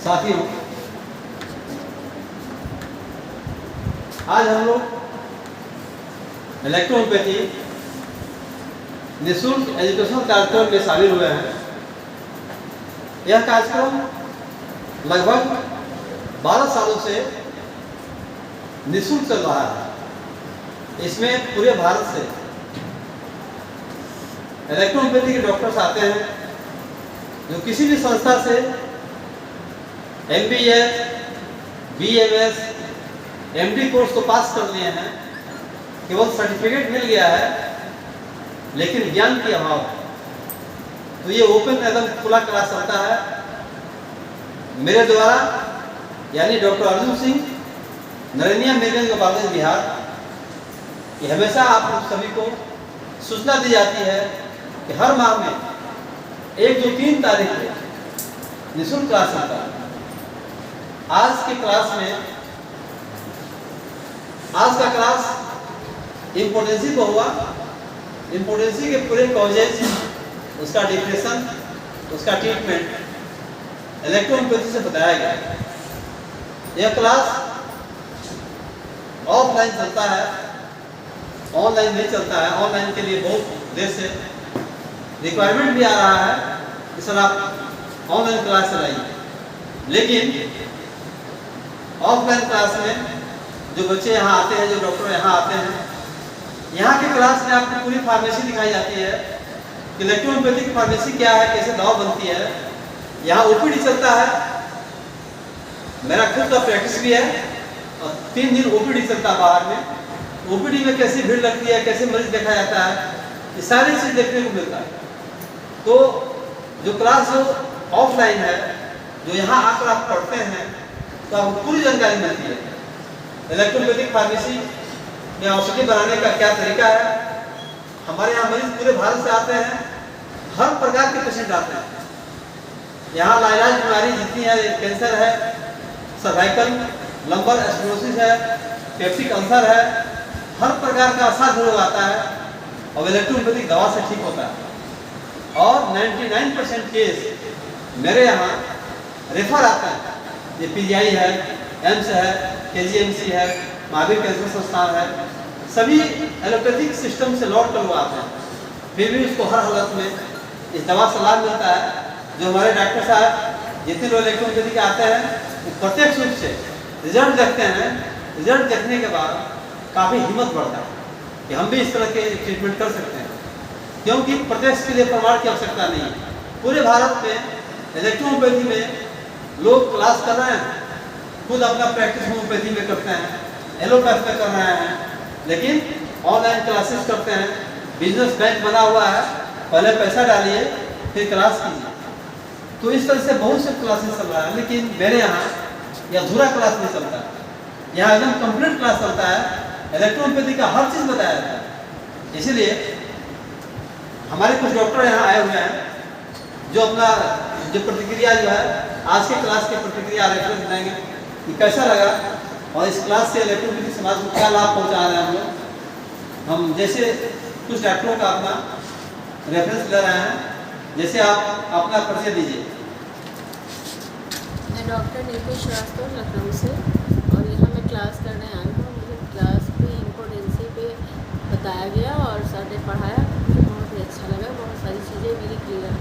साथियों, आज हम लोग इलेक्ट्रोहोम्योपैथी निःशुल्क एजुकेशनल कार्यक्रम में शामिल हुए हैं। यह कार्यक्रम लगभग 12 सालों से निःशुल्क चल रहा है। इसमें पूरे भारत से इलेक्ट्रोहोम्योपैथी के डॉक्टर्स आते हैं जो किसी भी संस्था से MBS, BMS, MD कोर्स तो पास कर लिए हैं, केवल सर्टिफिकेट मिल गया है लेकिन ज्ञान की अभाव है। तो ये ओपन एकदम खुला क्लास चलता है मेरे द्वारा, यानी डॉक्टर अर्जुन सिंह, नरेनिया मेडिकल कॉलेज बिहार। कि हमेशा आप लोग सभी को सूचना दी जाती है कि हर माह में 1, 2, 3 तारीख को निःशुल्क क्लास होता है। आज की क्लास में, आज का क्लास इम्पोर्टेंसी को हुआ। इम्पोर्टेंसी के पूरे कॉजेज, उसका डिप्रेशन, उसका ट्रीटमेंट इलेक्ट्रोहोम्योपैथी से बताया गया। यह क्लास ऑफलाइन चलता है, ऑनलाइन नहीं चलता है। ऑनलाइन के लिए बहुत देर से रिक्वायरमेंट भी आ रहा है कि सर आप ऑनलाइन क्लास चलाइए, लेकिन ऑफलाइन क्लास में जो बच्चे यहाँ आते हैं, जो डॉक्टर यहाँ आते हैं, यहाँ की क्लास में आपको पूरी फार्मेसी दिखाई जाती है कि इलेक्ट्रोहोम्योपैथिक फार्मेसी क्या है, कैसे दवा बनती है। यहाँ OPD चलता है, मेरा खुद का प्रैक्टिस भी है, और 3 दिन OPD चलता है बाहर में। OPD में कैसी भीड़ लगती है, कैसे मरीज देखा जाता है, ये सारी चीज़ देखने को मिलता है। तो जो क्लास जो ऑफलाइन है, जो यहाँ आकर आप पढ़ते हैं, तो आपको पूरी जानकारी मिलती है। इलेक्ट्रोहोम्योपैथिक फार्मेसी में औषधि बनाने का क्या तरीका है। हमारे यहाँ मरीज पूरे भारत से आते हैं, हर प्रकार के पेशेंट आते हैं। यहाँ लाइलाज बीमारी जितनी है, कैंसर है, सर्वाइकल, लंबर स्क्लेरोसिस है, पेप्टिक अल्सर है, हर प्रकार का असाध्य रोग आता है और इलेक्ट्रोहोम्योपैथिक दवा से ठीक होता है। और 99% केस मेरे यहाँ रेफर आता है। ये PGI है, एम्स है, KGMC है, महावीर कैंसर संस्थान है, सभी एलोपैथिक सिस्टम से लौट कर वो आते हैं। फिर भी उसको हर हालत में इस दवा से लाभ मिलता है। जो हमारे डॉक्टर साहब जितने लोग इलेक्ट्रोहोम्योपैथी आते हैं, वो प्रत्यक्ष रूप से रिजल्ट देखते हैं। रिजल्ट देखने के बाद काफ़ी हिम्मत बढ़ता है कि हम भी इस तरह के ट्रीटमेंट कर सकते हैं, क्योंकि प्रत्यक्ष के लिए प्रमाण की आवश्यकता नहीं है। पूरे भारत में इलेक्ट्रोहोम्योपैथी में लोग क्लास कर रहे हैं, खुद अपना प्रैक्टिस होम्योपैथी में करते हैं, एलोपैथ में कर रहे हैं, लेकिन ऑनलाइन क्लासेस करते हैं। बिजनेस बैंक बना हुआ है, पहले पैसा डालिए फिर क्लास कीजिए। तो इस तरह से बहुत से क्लासेस चल रहा है, लेकिन मेरे यहाँ यह अधूरा क्लास नहीं चलता है। यहाँ एकदम कंप्लीट क्लास चलता है, इलेक्ट्रोहोम्योपैथी का हर चीज़ बताया जाता है। इसीलिए हमारे कुछ डॉक्टर यहाँ आए हुए हैं जो अपना जो प्रतिक्रिया जो है, आज के क्लास की प्रतिक्रिया रेफरेंस देंगे कि कैसा लगा और इस क्लास से इलेक्ट्रोहोम्योपैथी समाज को क्या लाभ पहुँचा रहे हैं हम लोग। हम जैसे कुछ डॉक्टरों का अपना रेफरेंस ले रहे हैं, जैसे आप अपना परिचय दीजिए। मैं डॉक्टर नीतू श्रीवास्तव लखनऊ से, और यहाँ मैं क्लास करने आई हूँ। मुझे क्लास पे इम्पोर्टेंसी पे बताया गया और सर ने पढ़ाया, मुझे बहुत ही अच्छा लगा। बहुत सारी चीज़ें मेरी क्लियर।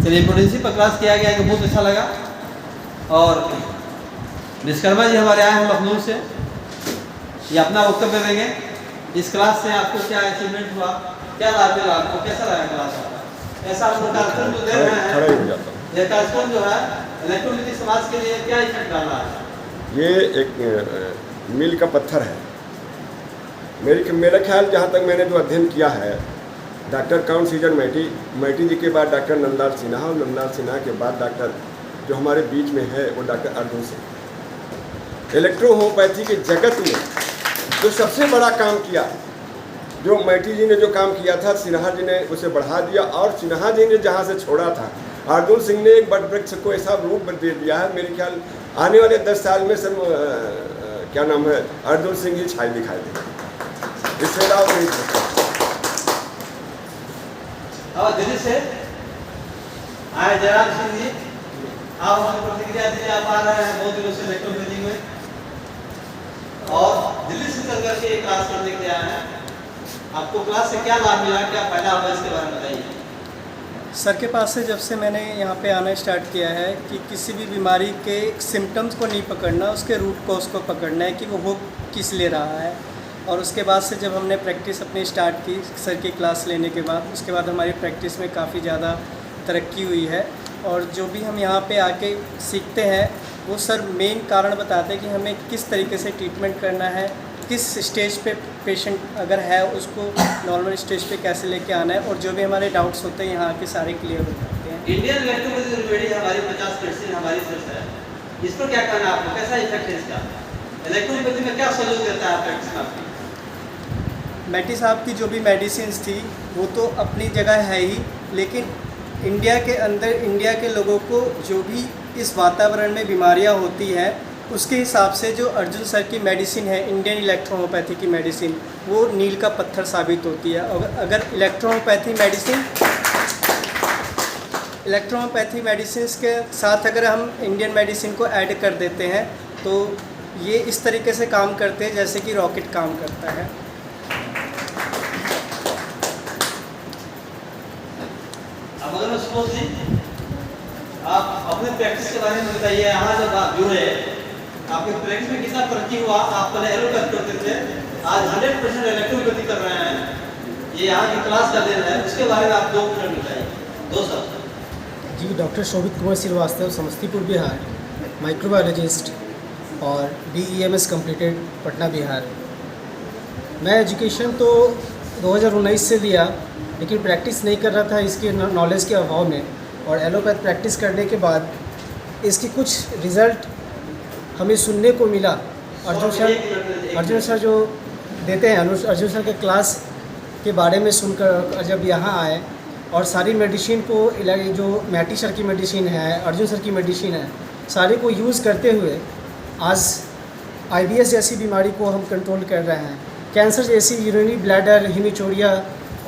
चलिए, इम्पोर्टेंसी पर क्लास किया गया कि बहुत अच्छा लगा। और विश्वकर्मा जी हमारे आए हैं लखनऊ से, ये अपना वक्तव्य देंगे। इस क्लास से आपको क्या अचीवमेंट हुआ, क्या लाभ मिला आपको, कैसा लगा क्लास आपका, ऐसा हम कार्यक्रम जो दे रहे हैं, ये कार्यक्रम जो है इलेक्ट्रोहोम्योपैथी समाज के लिए क्या इफेक्ट डाल रहा है। ये एक मील का पत्थर है। मेरा ख्याल, जहाँ तक मैंने जो अध्ययन किया है, डॉक्टर काउंट सीजन मैटी जी के बाद डॉक्टर नंदलाल सिन्हा, और नंदलाल सिन्हा के बाद डॉक्टर जो हमारे बीच में है वो डॉक्टर अर्जुन सिंह। इलेक्ट्रोहोम्योपैथी के जगत में जो सबसे बड़ा काम किया, जो मैटी जी ने जो काम किया था, सिन्हा जी ने उसे बढ़ा दिया। और सिन्हा जी ने जहाँ से छोड़ा था, अर्जुन सिंह ने एक बट वृक्ष को ऐसा रूप दे दिया है। मेरे ख्याल आने वाले 10 साल में सब क्या नाम है, अर्जुन सिंह ही छाई दिखाई देगा। इसके अलावा दिल्ली से आए जयराम सिंह जी, आप हमें प्रतिक्रिया दीजिए। आप आ रहे हैं बहुत दिनों से इलेक्ट्रोपैथी में और दिल्ली से चल करके क्लास करने के लिए आए हैं। आपको क्लास से क्या लाभ मिला, क्या फायदा हुआ, इसके बारे में बताइए। सर के पास से जब से मैंने यहाँ पे आना स्टार्ट किया है कि किसी भी बीमारी के सिम्टम्स को नहीं पकड़ना, उसके रूट कॉज को पकड़ना है कि वो हो किस ले रहा है। और उसके बाद से जब हमने प्रैक्टिस अपनी स्टार्ट की सर की क्लास लेने के बाद, उसके बाद हमारी प्रैक्टिस में काफ़ी ज़्यादा तरक्की हुई है। और जो भी हम यहाँ पे आके सीखते हैं वो सर मेन कारण बताते हैं कि हमें किस तरीके से ट्रीटमेंट करना है, किस स्टेज पे पेशेंट अगर है उसको नॉर्मल स्टेज पे कैसे लेके आना है, और जो भी हमारे डाउट्स होते हैं यहाँ के सारे क्लियर हो जाते हैं। इंडियन इलेक्ट्रोपैथी रेमेडी हमारी 50% हमारी सोच है, इस पर क्या कहना है आपको, कैसा इफेक्ट है इसका? इलेक्ट्रोपैथी में क्या सहयोग देता है प्रैक्टिस में आपकी? मैटी साहब की जो भी मेडिसिन्स थी वो तो अपनी जगह है ही, लेकिन इंडिया के अंदर इंडिया के लोगों को जो भी इस वातावरण में बीमारियां होती हैं उसके हिसाब से जो अर्जुन सर की मेडिसिन है, इंडियन इलेक्ट्रोहोम्योपैथी की मेडिसिन, वो नील का पत्थर साबित होती है। अगर इलेक्ट्रोहोम्योपैथी मेडिसिन के साथ अगर हम इंडियन मेडिसिन को ऐड कर देते हैं तो ये इस तरीके से काम करते हैं जैसे कि रॉकेट काम करता है। अब अगर मैं सपोज ली आप अपने प्रैक्टिस के बारे में बताइए। यहाँ जब आप जुड़े, आपके प्रैक्टिस में कितना तरक्की हुआ? आप पहले एलोपैथी करते थे, आज 100% इलेक्ट्रोपैथी कर रहे हैं, ये यहाँ की क्लास का दिन है, उसके बारे में आप 2 मिनट बताइए, 2 शब्द। जी, डॉक्टर शोभित कुमार श्रीवास्तव, समस्तीपुर बिहार, माइक्रोबायोलॉजिस्ट और BEMS कंप्लीटेड, पटना बिहार। मैं एजुकेशन तो 2019 से लिया, लेकिन प्रैक्टिस नहीं कर रहा था इसके नॉलेज के अभाव में, और एलोपैथ प्रैक्टिस करने के बाद इसकी कुछ रिज़ल्ट हमें सुनने को मिला। अर्जुन सर जो देते हैं, अर्जुन सर के क्लास के बारे में सुनकर जब यहाँ आए और सारी मेडिसिन को, जो मैटी सर की मेडिसिन है, अर्जुन सर की मेडिसिन है, सारी को यूज़ करते हुए आज IBS जैसी बीमारी को हम कंट्रोल कर रहे हैं। कैंसर जैसी यूरिनरी ब्लैडर, हेमिचोरिया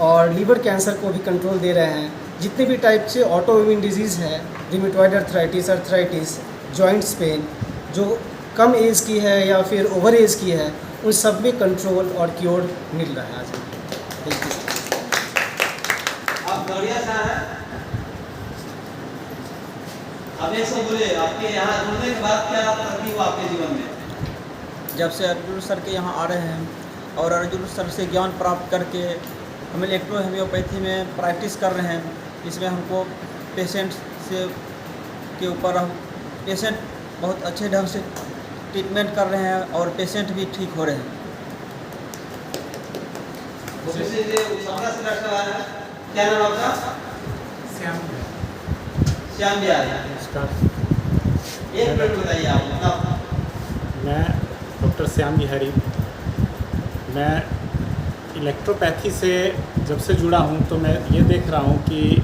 और लीवर कैंसर को भी कंट्रोल दे रहे हैं। जितने भी टाइप से ऑटो इम्यून डिजीज़ है, रिमेटॉइड अर्थराइटिस, जॉइंट्स पेन, जो कम एज की है या फिर ओवर एज की है, उन सब में कंट्रोल और क्योर मिल रहा है आज। Thank you. आप बढ़िया सा है। अब ये सब बोले, आपके यहाँ जुड़ने के बाद क्या तरक्की हुआ आपके जीवन में? जब से अर्जुन सर के यहाँ आ रहे हैं और अर्जुन सर से ज्ञान प्राप्त करके हम इलेक्ट्रो होम्योपैथी में प्रैक्टिस कर रहे हैं, इसमें हमको पेशेंट से के ऊपर हम पेशेंट बहुत अच्छे ढंग से ट्रीटमेंट कर रहे हैं और पेशेंट भी ठीक हो रहे हैं। क्या नाम आपका? श्याम बिहारी। एक मिनट बताइए आप। मैं डॉक्टर श्याम बिहारी, मैं इलेक्ट्रोपैथी से जब से जुड़ा हूं तो मैं ये देख रहा हूं कि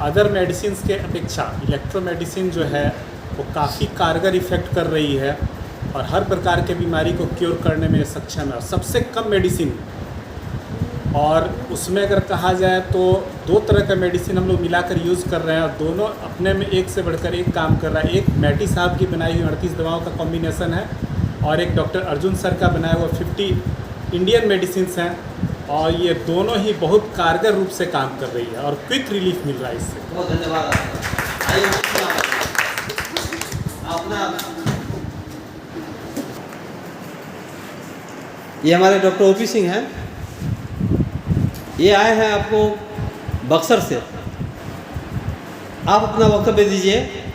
अदर मेडिसिन के अपेक्षा इलेक्ट्रो मेडिसिन जो है वो काफ़ी कारगर इफ़ेक्ट कर रही है और हर प्रकार के बीमारी को क्योर करने में सक्षम है। सबसे कम मेडिसिन, और उसमें अगर कहा जाए तो 2 तरह का मेडिसिन हम लोग मिलाकर यूज़ कर रहे हैं और दोनों अपने में एक से बढ़कर एक काम कर रहा है। एक मैटी साहब की बनाई हुई 38 दवाओं का कॉम्बिनेशन है और एक डॉक्टर अर्जुन सर का बनाया हुआ 50 इंडियन मेडिसिन हैं, और ये दोनों ही बहुत कारगर रूप से काम कर रही है और क्विक रिलीफ मिल रहा है इससे। बहुत धन्यवाद। अपना ये हमारे डॉक्टर OP सिंह हैं, ये आए हैं आपको बक्सर से। आप अपना वक्तव्य दीजिए।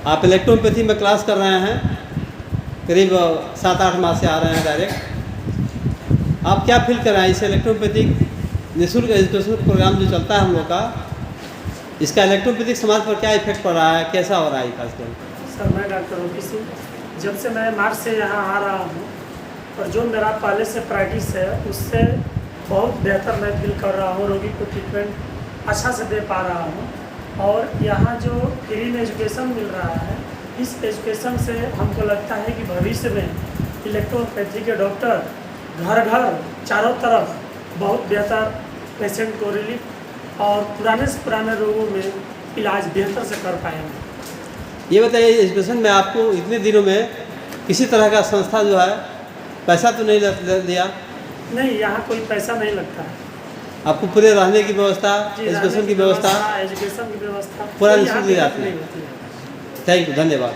आप इलेक्ट्रोपैथी में क्लास कर रहे हैं, करीब 7-8 माह से आ रहे हैं डायरेक्ट। आप क्या फील कर रहे हैं? इस इलेक्ट्रोपैथिक निःशुल्क एजुकेशन प्रोग्राम जो चलता है हम लोग का, इसका इलेक्ट्रोपैथिक समाज पर क्या इफेक्ट पड़ रहा है, कैसा हो रहा है खासकर? सर, मैं डॉक्टर OP सिंह, जब से मैं मार्च से यहाँ आ रहा हूँ और जो मेरा पहले से प्रैक्टिस है उससे बहुत बेहतर मैं फील कर रहा हूँ। रोगी को ट्रीटमेंट अच्छा से दे पा रहा हूँ और यहाँ जो फ्री में एजुकेशन मिल रहा है, इस एजुकेशन से हमको लगता है कि भविष्य में इलेक्ट्रोपैथी के डॉक्टर घर घर चारों तरफ बहुत बेहतर पेशेंट को रिलीफ और पुराने से पुराने रोगों में इलाज बेहतर से कर पाएंगे। ये बताइए, एजुकेशन में आपको इतने दिनों में किसी तरह का संस्था जो है पैसा तो नहीं लिया? नहीं, यहाँ कोई पैसा नहीं लगता है। आपको पूरे रहने की व्यवस्था, जी, एजुकेशन रहने की व्यवस्था एजुकेशन की व्यवस्था पूरा कोई निःशुल्क यहाँ दी दिक्कत जाती है। नहीं होती है। थैंक यू, धन्यवाद।